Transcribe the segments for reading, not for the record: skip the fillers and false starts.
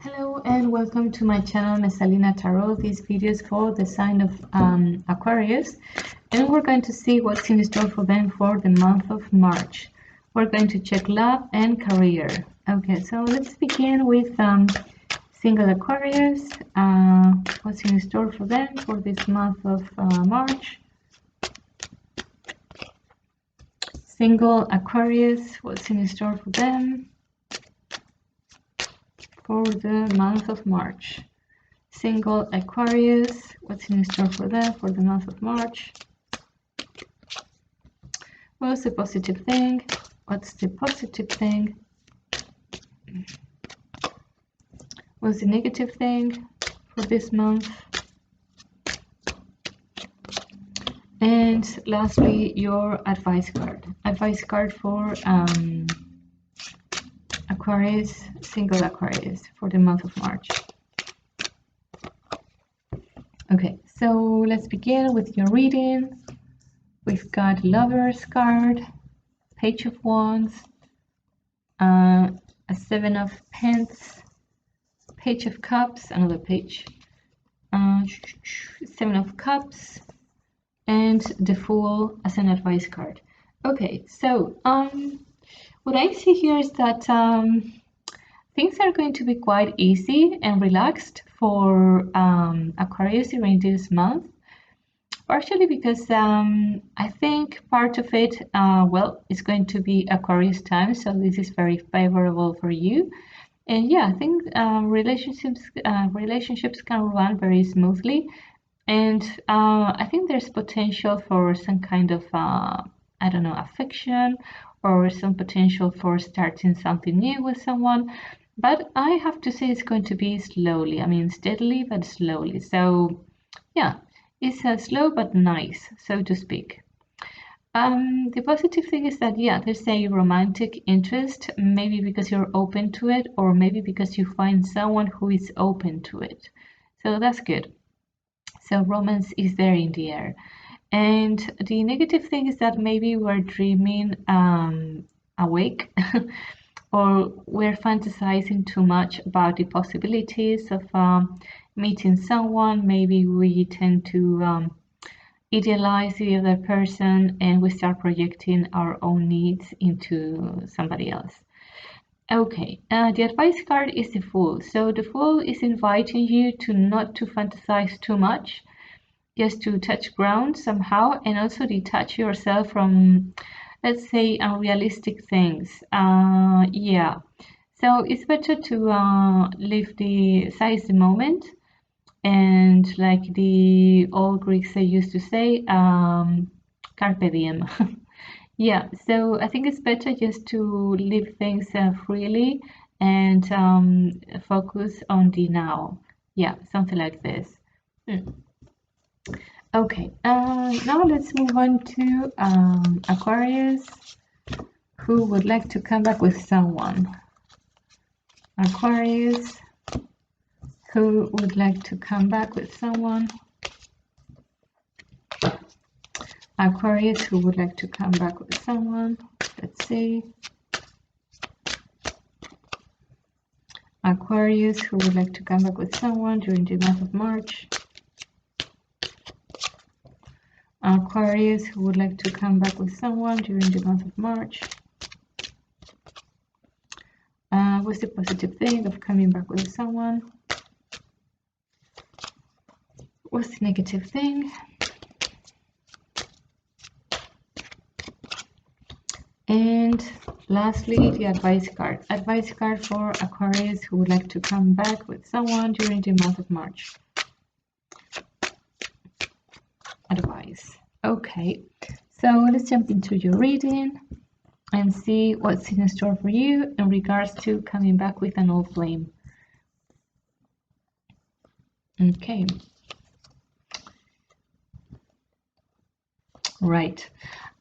Hello and welcome to my channel Mesalina Tarot. This video is for the sign of Aquarius, and we're going to see what's in store for them for the month of March. We're going to check love and career. Okay, so let's begin with single Aquarius. What's in store for them for this month of March? Single Aquarius, what's in store for them for the month of March? Single Aquarius, what's in store for them for the month of March? What's the positive thing? What's the positive thing? What's the negative thing for this month? And lastly, your advice card. Advice card for Aquarius, single Aquarius for the month of March. Okay, so let's begin with your reading. We've got Lover's card, Page of Wands, a Seven of Pence, Page of Cups, another page, Seven of Cups, and the Fool as an advice card. Okay, so what I see here is that things are going to be quite easy and relaxed for Aquarius during this month, partially because I think part of it, well, it's going to be Aquarius time, so this is very favorable for you. And yeah, I think relationships can run very smoothly, and I think there's potential for some kind of I don't know, affection, or some potential for starting something new with someone. But I have to say it's going to be slowly. I mean, steadily, but slowly. So yeah, it's slow but nice, so to speak. The positive thing is that, yeah, there's a romantic interest, maybe because you're open to it, or maybe because you find someone who is open to it. So that's good. So romance is there in the air. And the negative thing is that maybe we're dreaming awake or we're fantasizing too much about the possibilities of meeting someone. Maybe we tend to idealize the other person and we start projecting our own needs into somebody else. Okay, the advice card is the Fool. So the Fool is inviting you to not to fantasize too much, just to touch ground somehow, and also detach yourself from, let's say, unrealistic things. Yeah, so it's better to seize the moment, and like the old Greeks they used to say, carpe diem. Yeah, so I think it's better just to live things freely and focus on the now. Yeah, something like this. Okay, now let's move on to Aquarius who would like to come back with someone. Aquarius who would like to come back with someone. Aquarius who would like to come back with someone. Let's see. Aquarius who would like to come back with someone during the month of March. Aquarius who would like to come back with someone during the month of March. What's the positive thing of coming back with someone? What's the negative thing? And lastly, the advice card. Advice card for Aquarius who would like to come back with someone during the month of March. Advice. Okay, so let's jump into your reading and see what's in store for you in regards to coming back with an old flame. Okay. Right.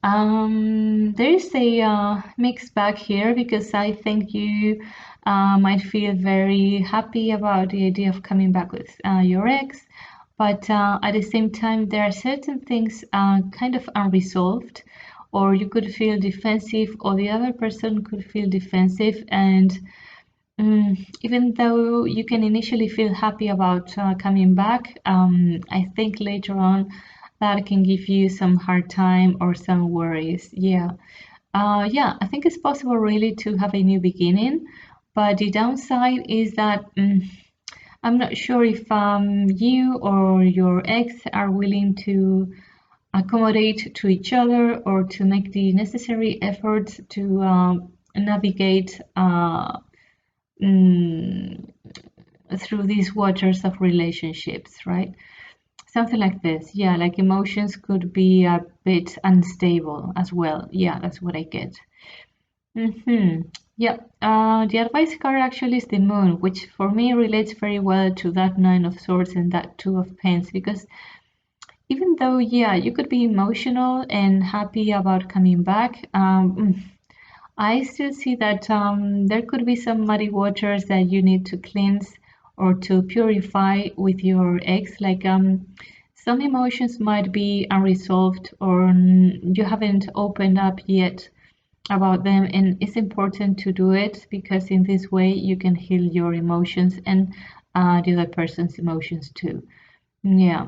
There is a mixed bag here, because I think you might feel very happy about the idea of coming back with your ex, but at the same time there are certain things kind of unresolved, or you could feel defensive, or the other person could feel defensive, and Even though you can initially feel happy about coming back, I think later on that can give you some hard time or some worries. Yeah, I think it's possible really to have a new beginning, but the downside is that I'm not sure if you or your ex are willing to accommodate to each other or to make the necessary efforts to navigate mm, through these waters of relationships, right? Something like this. Yeah, like emotions could be a bit unstable as well. Yeah, that's what I get. Yeah, the advice card actually is the moon, which for me relates very well to that nine of swords and that two of pens, because even though, yeah, you could be emotional and happy about coming back, I still see that there could be some muddy waters that you need to cleanse or to purify with your ex. Like some emotions might be unresolved or you haven't opened up yet about them, and it's important to do it because in this way you can heal your emotions and the other person's emotions too. Yeah.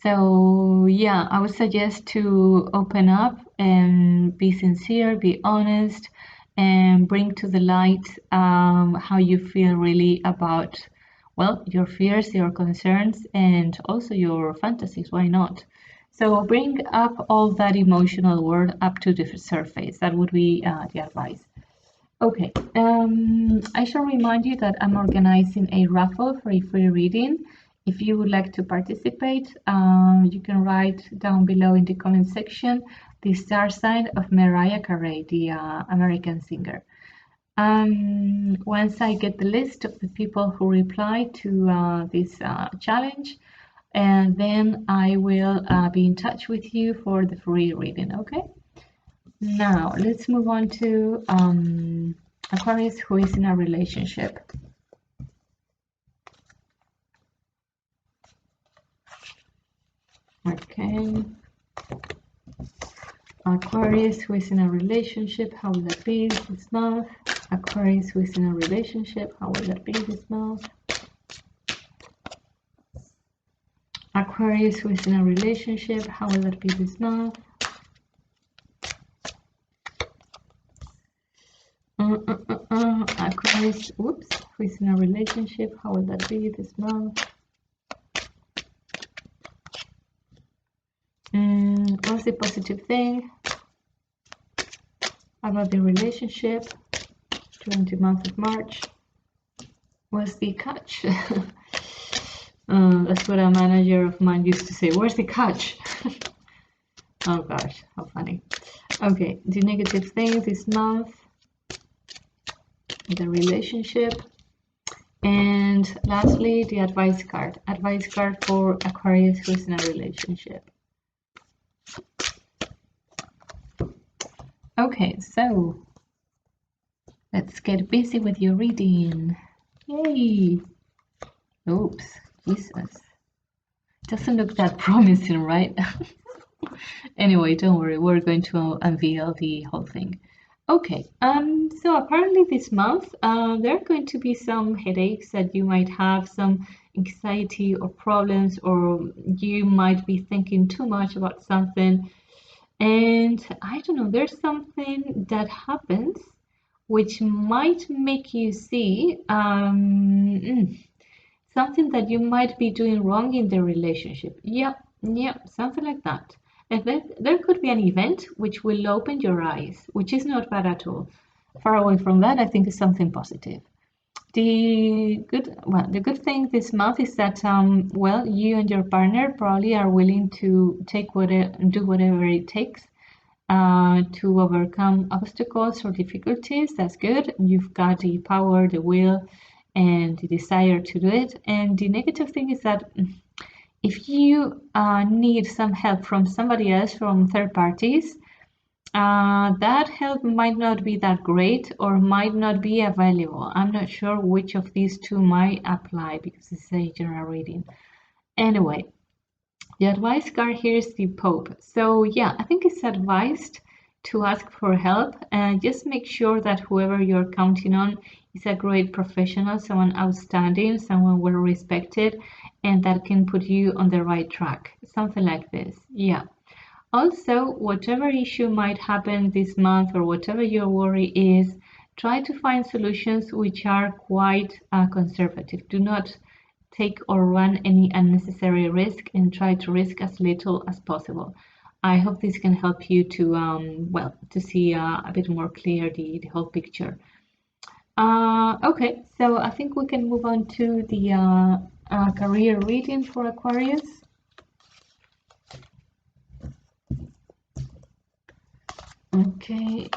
So, yeah, I would suggest to open up and be sincere, be honest, and bring to the light how you feel really about, well, your fears, your concerns, and also your fantasies. Why not? So, bring up all that emotional world up to the surface. That would be the advice. Okay, I shall remind you that I'm organizing a raffle for a free reading. If you would like to participate, you can write down below in the comment section the star sign of Mariah Carey, the American singer. Once I get the list of the people who reply to this challenge, and then I will be in touch with you for the free reading, okay? Now, let's move on to Aquarius who is in a relationship. Okay. Aquarius who is in a relationship, how will that be this month? Aquarius who is in a relationship, how will that be this month? Aquarius who is in a relationship, how will that be this month? Aquarius, whoops, who is in a relationship, how will that be this month? What's the positive thing about the relationship during the month of March? What's the catch? That's what a manager of mine used to say. Where's the catch? Oh gosh, how funny. Okay, the negative thing this month, the relationship, and lastly, the advice card. Advice card for Aquarius who's in a relationship. Okay, so let's get busy with your reading. Yay! Oops, Jesus. Doesn't look that promising, right? Anyway, don't worry, we're going to unveil the whole thing. Okay, so apparently this month there are going to be some headaches that you might have, some anxiety or problems, or you might be thinking too much about something. And I don't know, there's something that happens which might make you see something that you might be doing wrong in the relationship. Yep, something like that. And then there could be an event which will open your eyes, which is not bad at all. Far away from that, I think is something positive. The good thing this month is that well, you and your partner probably are willing to do whatever it takes to overcome obstacles or difficulties. That's good. You've got the power, the will, and the desire to do it. And the negative thing is that if you need some help from somebody else, from third parties, that help might not be that great or might not be available. I'm not sure which of these two might apply because it's a general reading. Anyway, the advice card here is the Pope. So yeah, I think it's advised to ask for help and just make sure that whoever you're counting on is a great professional, someone outstanding, someone well respected, and that can put you on the right track. Something like this. Yeah. Also, whatever issue might happen this month or whatever your worry is, try to find solutions which are quite conservative. Do not take or run any unnecessary risk and try to risk as little as possible. I hope this can help you to well, to see a bit more clear the whole picture. Okay, so I think we can move on to the career reading for Aquarius. Okay.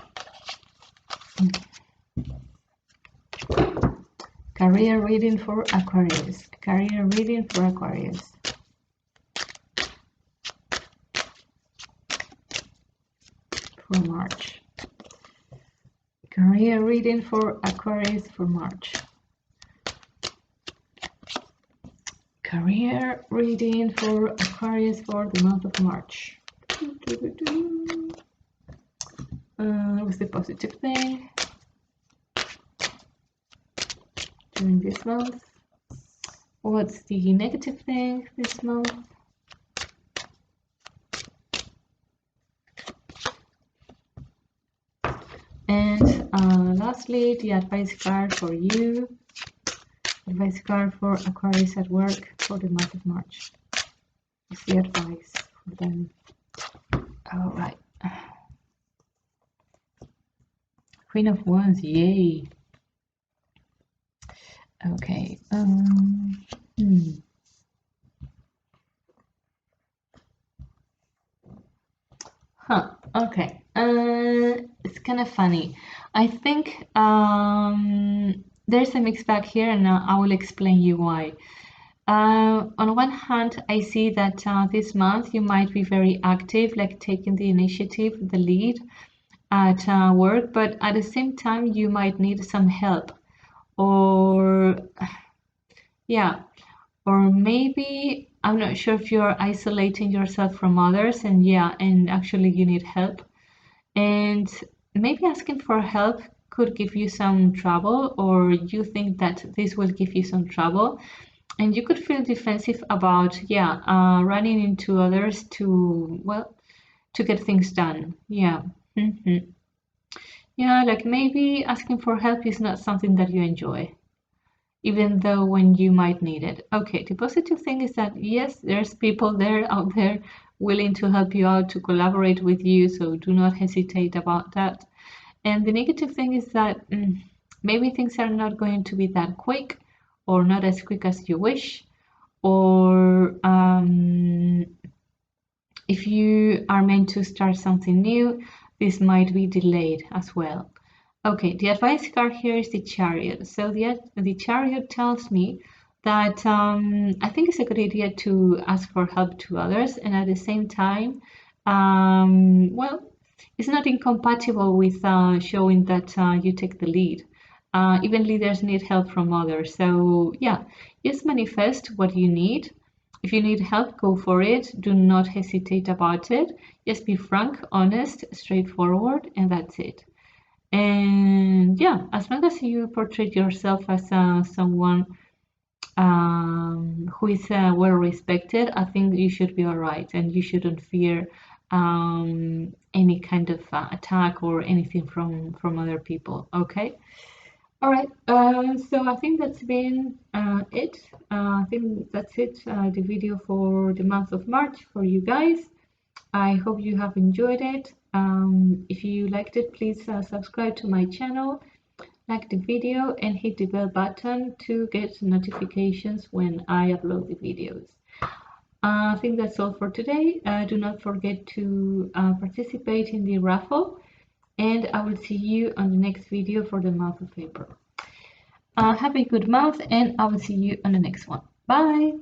Career reading for Aquarius. Career reading for Aquarius. For March. Career reading for Aquarius for March. Career reading for Aquarius for the month of March. What's the positive thing during this month? What's the negative thing this month? And lastly, the advice card for you. Advice card for Aquarius at work for the month of March. What's the advice for them? All right. Queen of Wands, yay. Okay. Okay. It's kind of funny. I think there's a mixed bag here, and I will explain you why. On one hand, I see that this month you might be very active, like taking the initiative, the lead at work, but at the same time, you might need some help, or yeah, or maybe I'm not sure if you're isolating yourself from others, and yeah, and actually you need help, and maybe asking for help could give you some trouble, or you think that this will give you some trouble, and you could feel defensive about running into others to, well, to get things done. Yeah. Yeah, like maybe asking for help is not something that you enjoy, even though when you might need it. Okay, the positive thing is that yes, there's people there out there willing to help you out, to collaborate with you, so do not hesitate about that. And the negative thing is that maybe things are not going to be that quick, or not as quick as you wish, or if you are meant to start something new, this might be delayed as well. Okay, the advice card here is the Chariot. So the Chariot tells me that I think it's a good idea to ask for help to others, and at the same time, well, it's not incompatible with showing that you take the lead. Even leaders need help from others. So yeah, just manifest what you need. If you need help, go for it. Do not hesitate about it. Just be frank, honest, straightforward, and that's it. And yeah, as long as you portray yourself as someone who is well respected, I think you should be all right, and you shouldn't fear any kind of attack or anything from other people. Okay. All right, so I think that's been it. I think that's it, the video for the month of March for you guys. I hope you have enjoyed it. If you liked it, please subscribe to my channel, like the video, and hit the bell button to get notifications when I upload the videos. I think that's all for today. Do not forget to participate in the raffle, and I will see you on the next video for the month of April. Have a good month, and I will see you on the next one. Bye!